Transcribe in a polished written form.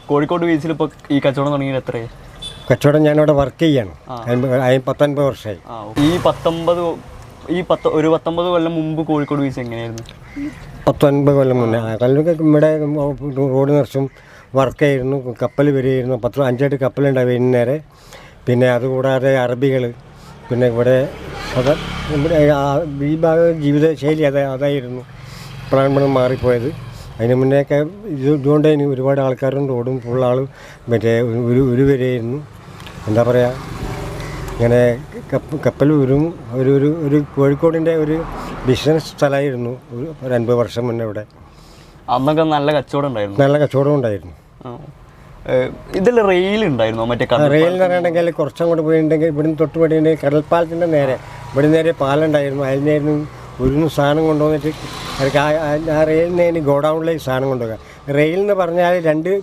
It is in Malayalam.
കോഴിക്കോട് ബീച്ചിൽ ഇപ്പോൾ ഈ കച്ചവടം തുടങ്ങിയത് എത്രയായി? കച്ചവടം ഞാനിവിടെ വർക്ക് ചെയ്യാണ്. 19 വർഷമായി. ഈ 19 കൊല്ലം മുമ്പ് കോഴിക്കോട് ബീച്ച് എങ്ങനെയായിരുന്നു? 19 കൊല്ലം മുന്നേ കല്ലൊക്കെ ഇവിടെ റോഡ് നിറച്ചും വർക്കായിരുന്നു. കപ്പൽ വരികയായിരുന്നു. 5-8 കപ്പലുണ്ടായി വൈകുന്നേരം. പിന്നെ അതുകൂടാതെ അറബികൾ, പിന്നെ ഇവിടെ ഇവിടെ ഈ ഭാഗ ജീവിതശൈലി അതായിരുന്നു. ഇപ്പോഴാണ് ഇവിടെ മാറിപ്പോയത്. അതിന് മുന്നേയൊക്കെ ഇതുകൊണ്ട് ഇനി ഒരുപാട് ആൾക്കാരും റോഡും ഫുള്ളാൾ മറ്റേ ഒരു വരെയായിരുന്നു. എന്താ പറയുക, ഇങ്ങനെ കപ്പൽ ഒരു കോഴിക്കോടിൻ്റെ ഒരു ബിസിനസ് സ്ഥലമായിരുന്നു ഒരു 50 വർഷം മുന്നേ ഇവിടെ. അന്നൊക്കെ നല്ല കച്ചവടം ഉണ്ടായിരുന്നു. നല്ല കച്ചവടം ഉണ്ടായിരുന്നു. ഇതിൽ റെയിൽ ഉണ്ടായിരുന്നോ? മറ്റേ റെയിൽ എന്ന് പറയുകയാണെങ്കിൽ കുറച്ചങ്ങോട്ട് പോയിട്ടുണ്ടെങ്കിൽ ഇവിടുന്ന് തൊട്ട് പോയിട്ടുണ്ടെങ്കിൽ കടൽപ്പാലത്തിൻ്റെ ഇവിടെ നേരെ പാലുണ്ടായിരുന്നു. അതിനായിരുന്നു ഒരു സാധനം കൊണ്ടുവന്നിട്ട് ആ റെയിലിന് ഗോഡൗണിലേക്ക് സാധനം കൊണ്ടുപോകുക. റെയിൽ എന്ന് പറഞ്ഞാൽ 2